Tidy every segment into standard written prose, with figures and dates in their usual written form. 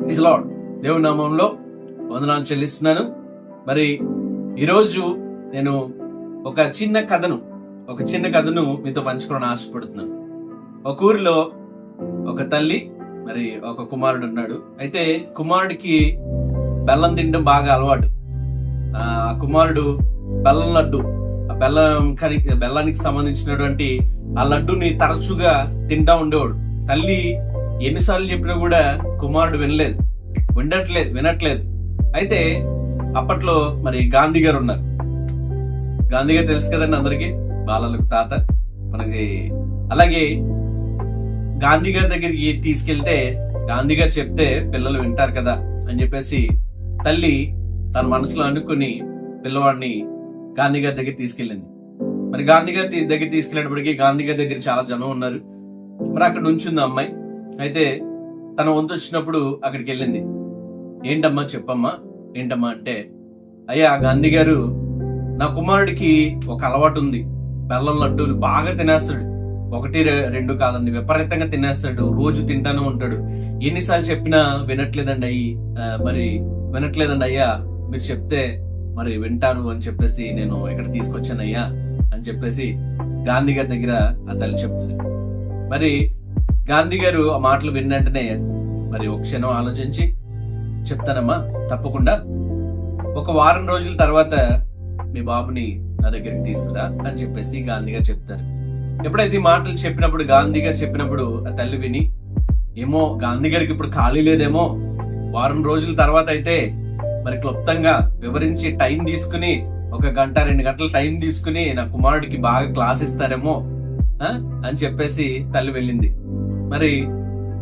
Praise lord. దేవుని నామంలో వందనాలు చెల్లిస్తున్నాను. మరి ఈరోజు నేను ఒక చిన్న కథను మీతో పంచుకోవడం ఆశపడుతున్నాను. ఒక ఊరిలో ఒక తల్లి మరి ఒక కుమారుడు ఉన్నాడు. అయితే కుమారుడికి బెల్లం తినడం బాగా అలవాటు. ఆ కుమారుడు బెల్లం లడ్డు, ఆ బెల్లానికి సంబంధించినటువంటి ఆ లడ్డుని తరచుగా తింటా ఉండేవాడు. తల్లి ఎన్నిసార్లు చెప్పినా కూడా కుమారుడు వినట్లేదు. అయితే అప్పట్లో మరి గాంధీ గారు ఉన్నారు. గాంధీ గారు తెలుసు కదండి అందరికి, బాలలకు తాత మనకి. అలాగే గాంధీ గారి దగ్గరికి తీసుకెళ్తే గాంధీ గారు చెప్తే పిల్లలు వింటారు కదా అని చెప్పేసి తల్లి తన మనసులో అనుకుని పిల్లవాడిని గాంధీ గారి దగ్గర తీసుకెళ్ళింది. మరి గాంధీ గారి దగ్గర తీసుకెళ్ళేటప్పటికి గాంధీ గారి దగ్గర చాలా జనం ఉన్నారు. మరి అక్కడ నుంచింది అమ్మాయి. అయితే తన వంతు వచ్చినప్పుడు అక్కడికి వెళ్ళింది. ఏంటమ్మా చెప్పమ్మా, ఏంటమ్మా అంటే, అయ్యా గాంధీ గారు, నా కుమారుడికి ఒక అలవాటు ఉంది. బెల్లం లడ్డూలు బాగా తినేస్తాడు. 1-2 కాదండి, విపరీతంగా తినేస్తాడు. రోజు తింటానే ఉంటాడు. ఎన్నిసార్లు చెప్పినా వినట్లేదండి అయ్యా. మీరు చెప్తే మరి వింటారు అని చెప్పేసి నేను ఇక్కడ తీసుకొచ్చానయ్యా అని చెప్పేసి గాంధీ గారి దగ్గర ఆ తల్లి చెప్తుంది. మరి గాంధీ గారు ఆ మాటలు విన్నంటనే మరి ఒక క్షణం ఆలోచించి, చెప్తానమ్మా తప్పకుండా, ఒక వారం రోజుల తర్వాత మీ బాబుని నా దగ్గరికి తీసుకురా అని చెప్పేసి గాంధీ గారు చెప్తారు. ఎప్పుడైతే ఈ మాటలు చెప్పినప్పుడు గాంధీ గారు చెప్పినప్పుడు ఆ తల్లి విని, ఏమో గాంధీ గారికి ఇప్పుడు ఖాళీ లేదేమో, వారం రోజుల తర్వాత అయితే మరి క్లుప్తంగా వివరించి టైం తీసుకుని 1-2 గంటల టైం తీసుకుని నా కుమారుడికి బాగా క్లాస్ ఇస్తారేమో అని చెప్పేసి తల్లి వెళ్ళింది. మరి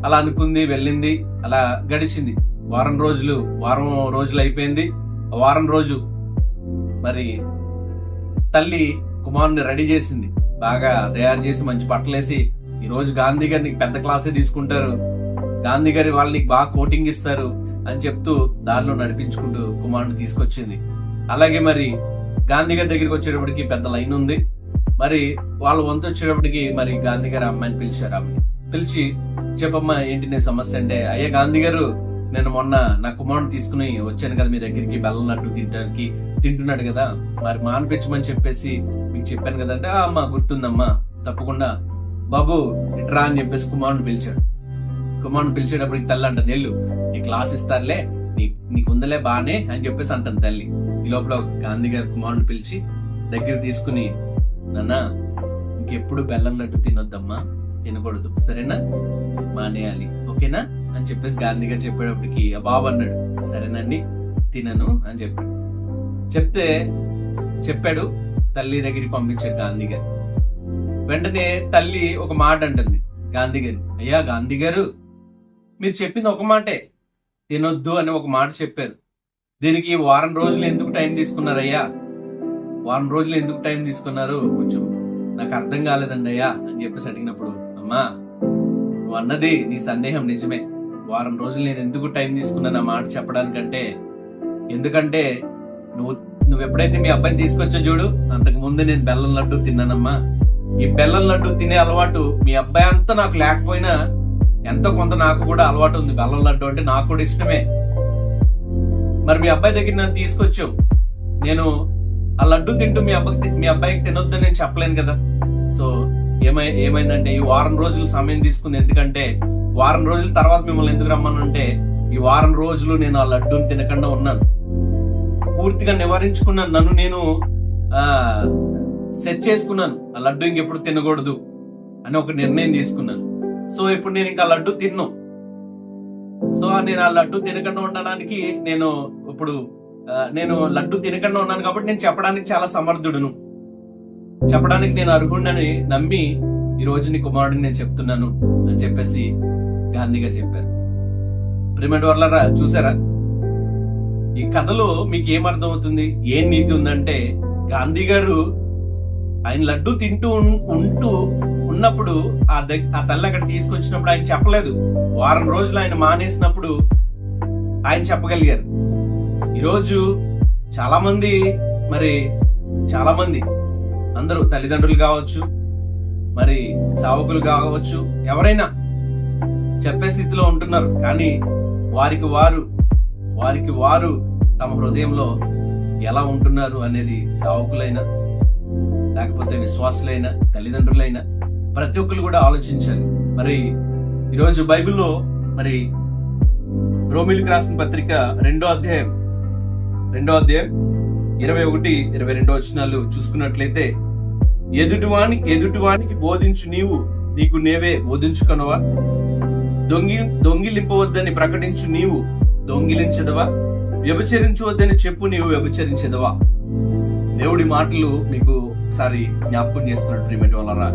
అలా అనుకుంది, వెళ్ళింది. అలా గడిచింది వారం రోజులు అయిపోయింది. వారం రోజు మరి తల్లి కుమారుని రెడీ చేసింది, బాగా తయారు చేసి మంచి బట్టలేసి, ఈ రోజు గాంధీ గారు నీకు పెద్ద క్లాసే తీసుకుంటారు, గాంధీ గారి వాళ్ళు నీకు బాగా కోటింగ్ ఇస్తారు అని చెప్తూ దారిలో నడిపించుకుంటూ కుమారుని తీసుకొచ్చింది. అలాగే మరి గాంధీ గారి దగ్గరికి వచ్చేటప్పటికి పెద్ద లైన్ ఉంది. మరి వాళ్ళ వంతు వచ్చేటప్పటికి మరి గాంధీ గారు అమ్మాయిని పిలిచారు. ఆమెని పిలిచి, చెప్పమ్మా ఏంటి నీ సమస్య అంటే, అయ్యా గాంధీ గారు, నేను మొన్న నా కుమారుని తీసుకుని వచ్చాను కదా మీ దగ్గరికి, బెల్లం లడ్డు తింటున్నాడు కదా, మరి మానిపించమని చెప్పేసి మీకు చెప్పాను కదంటే, అమ్మా గుర్తుందమ్మా, తప్పకుండా బాబు ఇట్రా అని చెప్పేసి కుమారుని పిలిచాడు. కుమారుని పిలిచేటప్పటికి తల్లి అంట, నెల్లు నీ క్లాస్ ఇస్తారులే, నీకు ఉందలే బానే అని చెప్పేసి అంటాను తల్లి. ఈ లోపల గాంధీ గారు కుమారుని పిలిచి దగ్గర తీసుకుని, నాన్న ఇంకెప్పుడు బెల్లం లడ్డు తినొద్దమ్మా, తినకూడదు, సరేనా, మానేయాలి, ఓకేనా అని చెప్పేసి గాంధీ గారు చెప్పేటప్పటికి ఆ బాబు అన్నాడు, సరేనండి తినను అని చెప్పాడు. తల్లి దగ్గరికి పంపించారు గాంధీ గారు. వెంటనే తల్లి ఒక మాట అంటుంది గాంధీ గారు, అయ్యా గాంధీ గారు, మీరు చెప్పింది ఒక మాటే, తినొద్దు అని ఒక మాట చెప్పారు. దీనికి వారం రోజులు ఎందుకు టైం తీసుకున్నారయ్యా? వారం రోజులు ఎందుకు టైం తీసుకున్నారు? కొంచెం నాకు అర్థం కాలేదండి అయ్యా అని చెప్పేసి అడిగినప్పుడు, అమ్మా నువ్వు అన్నది నీ సందేహం నిజమే. వారం రోజులు నేను ఎందుకు టైం తీసుకున్నాను ఆ మాట చెప్పడానికంటే, ఎందుకంటే నువ్వు ఎప్పుడైతే మీ అబ్బాయిని తీసుకొచ్చా చూడు, అంతకు ముందు నేను బెల్లం లడ్డు తిన్నానమ్మా. ఈ బెల్లం లడ్డు తినే అలవాటు మీ అబ్బాయి అంతా నాకు లేకపోయినా ఎంతో కొంత నాకు కూడా అలవాటు ఉంది. బెల్లం లడ్డు అంటే నాకు కూడా ఇష్టమే. మరి మీ అబ్బాయి దగ్గర నన్ను తీసుకొచ్చావు, నేను ఆ లడ్డు తింటూ మీ అబ్బాయికి తినొద్దని నేను చెప్పలేను కదా. సో ఏమైందంటే ఈ వారం రోజులు సమయం తీసుకుంది. ఎందుకంటే వారం రోజుల తర్వాత మిమ్మల్ని ఎందుకు రమ్మనంటే, ఈ వారం రోజులు నేను ఆ లడ్డూని తినకుండా ఉన్నాను, పూర్తిగా నివారించుకున్నాను, నన్ను నేను సెట్ చేసుకున్నాను, ఆ లడ్డు ఇంకెప్పుడు తినకూడదు అని ఒక నిర్ణయం తీసుకున్నాను. సో ఇప్పుడు నేను ఇంకా లడ్డు తిన్ను. సో నేను ఆ లడ్డు తినకుండా ఉండడానికి నేను లడ్డు తినకుండా ఉన్నాను కాబట్టి నేను చెప్పడానికి చాలా సమర్థుడును, చెప్పడానికి నేను అర్హుడిని నమ్మి ఈ రోజు నీ కుమారుడిని నేను చెప్తున్నాను అని చెప్పేసి గాంధీ గారు చెప్పారు. ప్రియమైన వాళ్ళారా, చూసారా ఈ కథలో మీకు ఏమర్థం అవుతుంది, ఏం నీతి ఉందంటే, గాంధీ గారు ఆయన లడ్డు తింటూ ఉన్నప్పుడు ఆ తల్లి అక్కడ తీసుకొచ్చినప్పుడు ఆయన చెప్పలేదు. వారం రోజులు ఆయన మానేసినప్పుడు ఆయన చెప్పగలిగారు. ఈరోజు చాలా మంది అందరూ తల్లిదండ్రులు కావచ్చు, మరి సేవకులు కావచ్చు, ఎవరైనా చెప్పే స్థితిలో ఉంటున్నారు. కానీ వారికి వారు తమ హృదయంలో ఎలా ఉంటున్నారు అనేది సేవకులైనా లేకపోతే విశ్వాసులైనా తల్లిదండ్రులైనా ప్రతి ఒక్కరు కూడా ఆలోచించాలి. మరి ఈరోజు బైబిల్లో మరి రోమీయులకు రాసిన పత్రిక 2వ అధ్యాయం 21-22 వచనాలు చూసుకున్నట్లయితే, ఎదుటివానికి బోధించు నీకు నేవే బోధించుకొనవా? దొంగిలింపవద్దని ప్రకటించు నీవు దొంగిలించదవా? వ్యభిచరించవద్దని చెప్పు నీవు వ్యభిచరించదవా? దేవుడి మాటలు మీకు ఒకసారి జ్ఞాపకం చేస్తున్నాడు ప్రియమైన వాళ్ళరా.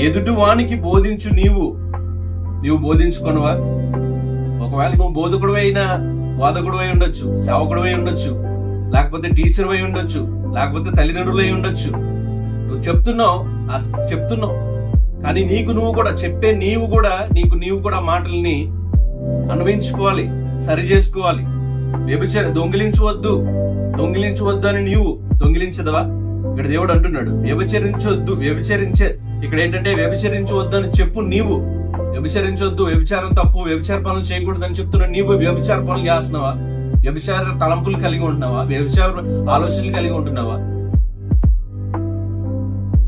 ఎదుటివానికి బోధించు నీవు బోధించుకొనవా? ఒకవేళ నువ్వు బోధకుడు అయి ఉండొచ్చు, సేవకుడు అయి ఉండొచ్చు, లేకపోతే టీచర్ అయి ఉండొచ్చు, లేకపోతే తల్లిదండ్రులు అయి ఉండొచ్చు. నువ్వు చెప్తున్నావు కానీ నీకు నీవు కూడా మాటల్ని అన్వయించుకోవాలి, సరి చేసుకోవాలి. దొంగిలించవద్దు అని నీవు దొంగిలించదవా? ఇక్కడ దేవుడు అంటున్నాడు వ్యభిచరించే ఇక్కడ ఏంటంటే వ్యభిచరించవద్దు అని చెప్పు నీవు. వ్యభిచరించవద్దు, వ్యభిచారం తప్పు, వ్యభిచార పనులు చేయకూడదు అని చెప్తున్నా నీవు వ్యభిచార పనులు చేస్తున్నావా? వ్యభిచార తలంపులు కలిగి ఉంటున్నావా? వ్యభిచార ఆలోచనలు కలిగి ఉంటున్నావా?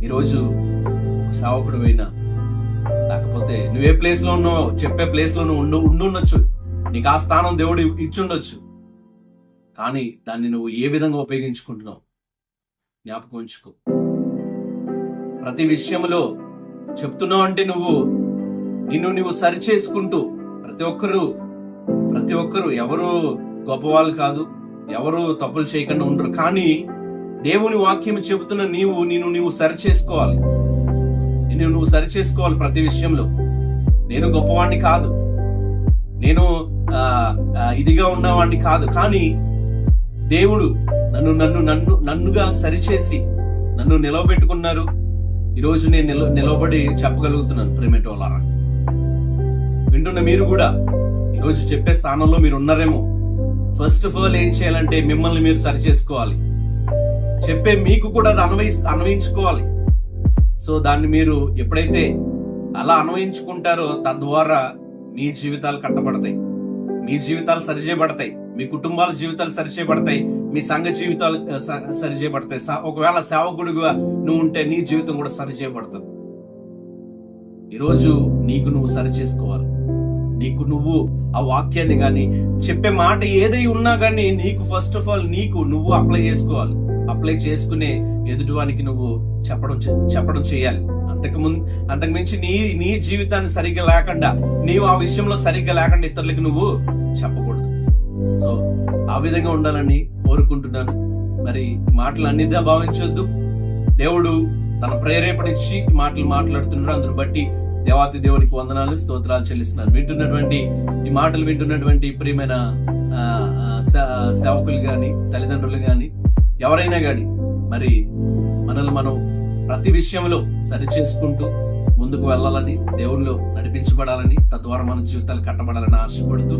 ఈరోజు సేవకుడు అయినా లేకపోతే నువ్వే ప్లేస్ లో ఉన్నావో చెప్పే ప్లేస్ లో నువ్వు ఉండుండొచ్చు, నీకు ఆ స్థానం దేవుడు ఇచ్చుండొచ్చు. కానీ దాన్ని నువ్వు ఏ విధంగా ఉపయోగించుకుంటున్నావు జ్ఞాపకం ఉంచుకో. ప్రతి విషయంలో చెప్తున్నావు అంటే నువ్వు సరి చేసుకుంటూ ప్రతి ఒక్కరు ఎవరు గొప్పవాళ్ళు కాదు, ఎవరు తప్పులు చేయకుండా ఉండరు. కానీ దేవుని వాక్యం చెబుతున్న నువ్వు సరి చేసుకోవాలి. నువ్వు సరి చేసుకోవాలి ప్రతి విషయంలో. నేను గొప్పవాడిని కాదు, నేను ఇదిగా ఉన్నవాడిని కాదు, కానీ దేవుడు నన్నుగా సరిచేసి నన్ను నిలవబెట్టుకున్నారు. ఈరోజు నేను నిలవబడి చెప్పగలుగుతున్నాను. ప్రేమేట వాళ్ళారా, వింటున్న మీరు కూడా ఈరోజు చెప్పే స్థానంలో మీరు ఉన్నారేమో. ఫస్ట్ ఆఫ్ ఆల్ ఏం చేయాలంటే మిమ్మల్ని మీరు సరి చేసుకోవాలి. చెప్పే మీకు కూడా అన్వయించుకోవాలి. సో దాన్ని మీరు ఎప్పుడైతే అలా అన్వయించుకుంటారో తద్వారా మీ జీవితాలు కట్టబడతాయి, మీ జీవితాలు సరిచేయబడతాయి, మీ కుటుంబాల జీవితాలు సరిచేయబడతాయి, మీ సంఘ జీవితాలు సరిచేయబడతాయి. ఒకవేళ సేవకుడిగా నువ్వు ఉంటే నీ జీవితం కూడా సరిచేయబడుతుంది. ఈరోజు నువ్వు సరి చేసుకోవాలి. నువ్వు ఆ వాక్యాన్ని గాని చెప్పే మాట ఏదై ఉన్నా గానీ నీకు ఫస్ట్ ఆఫ్ ఆల్ నువ్వు అప్లై చేసుకోవాలి. అప్లై చేసుకునే ఎదుటివానికి నువ్వు చెప్పడం చేయాలి. అంతకు మించి నీ జీవితాన్ని సరిగ్గా లేకుండా, నీవు ఆ విషయంలో సరిగ్గా లేకుండా ఇతరులకు నువ్వు చెప్పకూడదు. సో ఆ విధంగా ఉండాలని కోరుకుంటున్నాను. మరి మాటలు అన్నిదా భావించొద్దు. దేవుడు తన ప్రేరేపణించి మాటలు మాట్లాడుతున్నాడు. అందును బట్టి దేవాతి దేవునికి వందనాలు, స్తోత్రాలు చెల్లిస్తున్నాను. ఈ మాటలు వింటున్నటువంటి ప్రియమైన సేవకులు గాని, తల్లిదండ్రులు గాని, ఎవరైనా గాని మరి మనల్ని మనం ప్రతి విషయంలో సరి చేసుకుంటూ ముందుకు వెళ్ళాలని, దేవుళ్ళు నడిపించబడాలని, తద్వారా మన జీవితాలు కట్టబడాలని ఆశపడుతూ